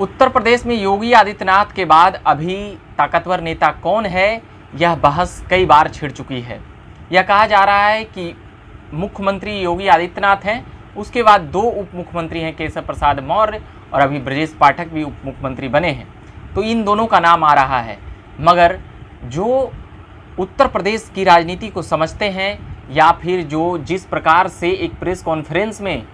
उत्तर प्रदेश में योगी आदित्यनाथ के बाद अभी ताकतवर नेता कौन है, यह बहस कई बार छिड़ चुकी है। यह कहा जा रहा है कि मुख्यमंत्री योगी आदित्यनाथ हैं, उसके बाद दो उप मुख्यमंत्री हैं, केशव प्रसाद मौर्य और अभी ब्रजेश पाठक भी उप मुख्यमंत्री बने हैं, तो इन दोनों का नाम आ रहा है। मगर जो उत्तर प्रदेश की राजनीति को समझते हैं या फिर जो जिस प्रकार से एक प्रेस कॉन्फ्रेंस में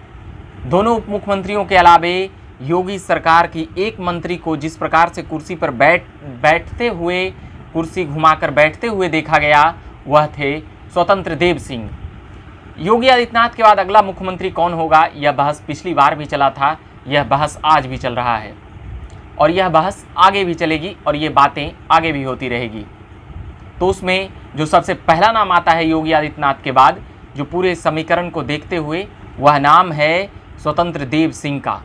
दोनों उप मुख्यमंत्रियों के अलावे योगी सरकार की एक मंत्री को जिस प्रकार से कुर्सी पर बैठते हुए, कुर्सी घुमाकर बैठते हुए देखा गया, वह थे स्वतंत्र देव सिंह। योगी आदित्यनाथ के बाद अगला मुख्यमंत्री कौन होगा, यह बहस पिछली बार भी चला था, यह बहस आज भी चल रहा है और यह बहस आगे भी चलेगी और ये बातें आगे भी होती रहेगी। तो उसमें जो सबसे पहला नाम आता है योगी आदित्यनाथ के बाद, जो पूरे समीकरण को देखते हुए, वह नाम है स्वतंत्र देव सिंह का।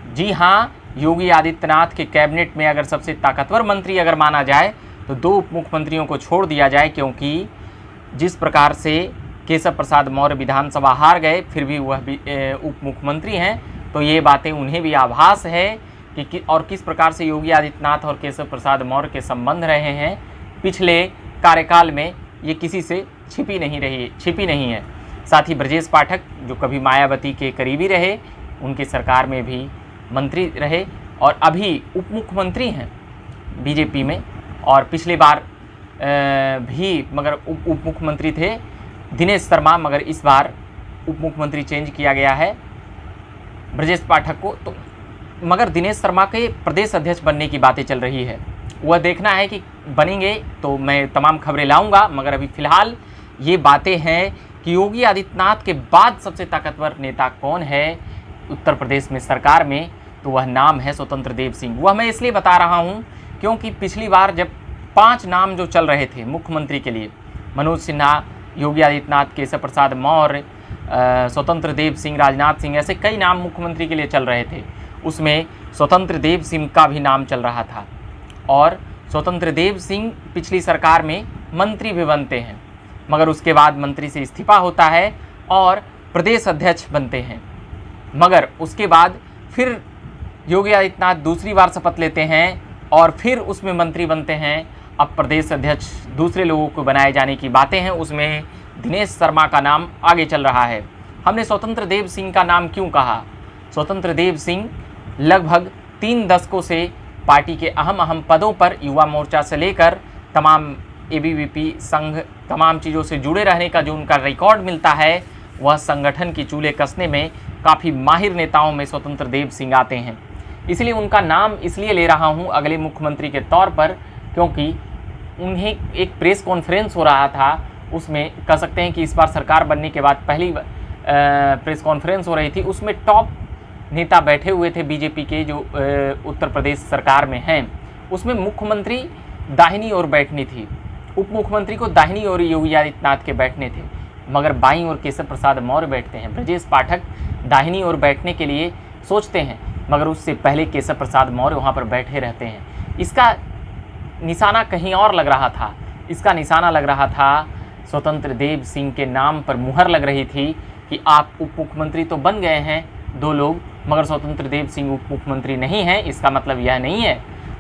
जी हाँ, योगी आदित्यनाथ के कैबिनेट में अगर सबसे ताकतवर मंत्री अगर माना जाए तो दो उप मुख्यमंत्रियों को छोड़ दिया जाए, क्योंकि जिस प्रकार से केशव प्रसाद मौर्य विधानसभा हार गए फिर भी वह भी उप मुख्यमंत्री हैं, तो ये बातें उन्हें भी आभास है कि और किस प्रकार से योगी आदित्यनाथ और केशव प्रसाद मौर्य के संबंध रहे हैं पिछले कार्यकाल में, ये किसी से छिपी नहीं है। साथ ही ब्रजेश पाठक जो कभी मायावती के करीबी रहे, उनकी सरकार में भी मंत्री रहे और अभी उप मुख्यमंत्री हैं बीजेपी में, और पिछले बार भी मगर उप मुख्यमंत्री थे दिनेश शर्मा, मगर इस बार उप मुख्यमंत्री चेंज किया गया है ब्रजेश पाठक को। तो मगर दिनेश शर्मा के प्रदेश अध्यक्ष बनने की बातें चल रही है, वह देखना है कि बनेंगे तो मैं तमाम खबरें लाऊंगा। मगर अभी फ़िलहाल ये बातें हैं कि योगी आदित्यनाथ के बाद सबसे ताकतवर नेता कौन है उत्तर प्रदेश में सरकार में, तो वह नाम है स्वतंत्र देव सिंह। वह मैं इसलिए बता रहा हूँ क्योंकि पिछली बार जब 5 नाम जो चल रहे थे मुख्यमंत्री के लिए, मनोज सिन्हा, योगी आदित्यनाथ, केशव प्रसाद मौर्य, स्वतंत्र देव सिंह, राजनाथ सिंह, ऐसे कई नाम मुख्यमंत्री के लिए चल रहे थे, उसमें स्वतंत्र देव सिंह का भी नाम चल रहा था। और स्वतंत्र देव सिंह पिछली सरकार में मंत्री भी बनते हैं, मगर उसके बाद मंत्री से इस्तीफा होता है और प्रदेश अध्यक्ष बनते हैं। मगर उसके बाद फिर योगी आदित्यनाथ दूसरी बार शपथ लेते हैं और फिर उसमें मंत्री बनते हैं। अब प्रदेश अध्यक्ष दूसरे लोगों को बनाए जाने की बातें हैं, उसमें दिनेश शर्मा का नाम आगे चल रहा है। हमने स्वतंत्र देव सिंह का नाम क्यों कहा? स्वतंत्र देव सिंह लगभग 3 दशकों से पार्टी के अहम पदों पर युवा मोर्चा से लेकर तमाम एबीवीपी संघ, तमाम चीज़ों से जुड़े रहने का जो उनका रिकॉर्ड मिलता है, वह संगठन की चूल्हे कसने में काफ़ी माहिर नेताओं में स्वतंत्र देव सिंह आते हैं। इसलिए उनका नाम इसलिए ले रहा हूं अगले मुख्यमंत्री के तौर पर, क्योंकि उन्हें एक प्रेस कॉन्फ्रेंस हो रहा था, उसमें कह सकते हैं कि इस बार सरकार बनने के बाद पहली प्रेस कॉन्फ्रेंस हो रही थी, उसमें टॉप नेता बैठे हुए थे बीजेपी के जो उत्तर प्रदेश सरकार में हैं। उसमें मुख्यमंत्री दाहिनी ओर बैठनी थी, उप मुख्यमंत्री को दाहिनी ओर योगी आदित्यनाथ के बैठने थे, मगर बाईं ओर केशव प्रसाद मौर्य बैठते हैं। ब्रजेश पाठक दाहिनी ओर बैठने के लिए सोचते हैं, मगर उससे पहले केशव प्रसाद मौर्य वहाँ पर बैठे रहते हैं। इसका निशाना कहीं और लग रहा था, इसका निशाना लग रहा था स्वतंत्र देव सिंह के नाम पर मुहर लग रही थी कि आप उप मुख्यमंत्री तो बन गए हैं 2 लोग, मगर स्वतंत्र देव सिंह उप मुख्यमंत्री नहीं हैं। इसका मतलब यह नहीं है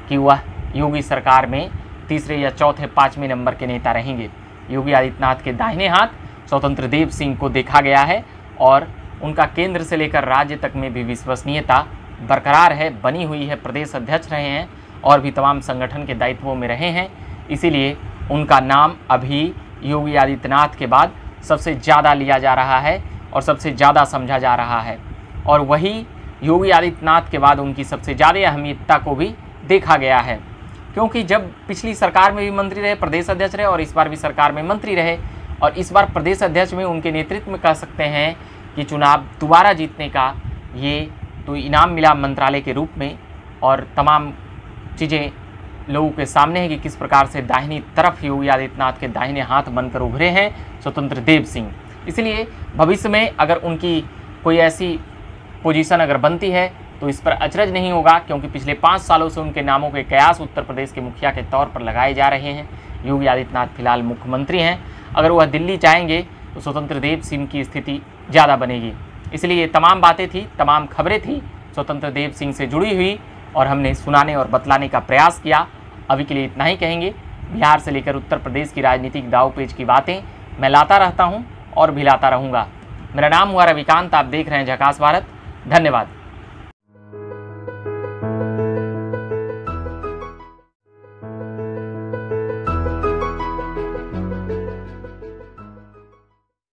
कि वह योगी सरकार में तीसरे या चौथे 5वें नंबर के नेता रहेंगे। योगी आदित्यनाथ के दाहिने हाथ स्वतंत्र देव सिंह को देखा गया है और उनका केंद्र से लेकर राज्य तक में भी विश्वसनीयता बरकरार है, बनी हुई है। प्रदेश अध्यक्ष रहे हैं और भी तमाम संगठन के दायित्वों में रहे हैं, इसीलिए उनका नाम अभी योगी आदित्यनाथ के बाद सबसे ज़्यादा लिया जा रहा है और सबसे ज़्यादा समझा जा रहा है। और वही योगी आदित्यनाथ के बाद उनकी सबसे ज़्यादा अहमियतता को भी देखा गया है, क्योंकि जब पिछली सरकार में भी मंत्री रहे, प्रदेश अध्यक्ष रहे और इस बार भी सरकार में मंत्री रहे, और इस बार प्रदेश अध्यक्ष में उनके नेतृत्व में कह सकते हैं कि चुनाव दोबारा जीतने का ये तो इनाम मिला मंत्रालय के रूप में, और तमाम चीज़ें लोगों के सामने है कि किस प्रकार से दाहिनी तरफ योगी आदित्यनाथ के दाहिने हाथ बनकर उभरे हैं स्वतंत्र देव सिंह। इसलिए भविष्य में अगर उनकी कोई ऐसी पोजीशन अगर बनती है तो इस पर अचरज नहीं होगा, क्योंकि पिछले 5 सालों से उनके नामों के कयास उत्तर प्रदेश के मुखिया के तौर पर लगाए जा रहे हैं। योगी आदित्यनाथ फिलहाल मुख्यमंत्री हैं, अगर वह दिल्ली जाएंगे तो स्वतंत्र देव सिंह की स्थिति ज़्यादा बनेगी। इसलिए ये तमाम बातें थी, तमाम खबरें थी स्वतंत्र देव सिंह से जुड़ी हुई, और हमने सुनाने और बतलाने का प्रयास किया। अभी के लिए इतना ही कहेंगे। बिहार से लेकर उत्तर प्रदेश की राजनीतिक दाव पेच की बातें मैं लाता रहता हूं और भी लाता रहूँगा। मेरा नाम हुआ रविकांत, आप देख रहे हैं झकास भारत। धन्यवाद।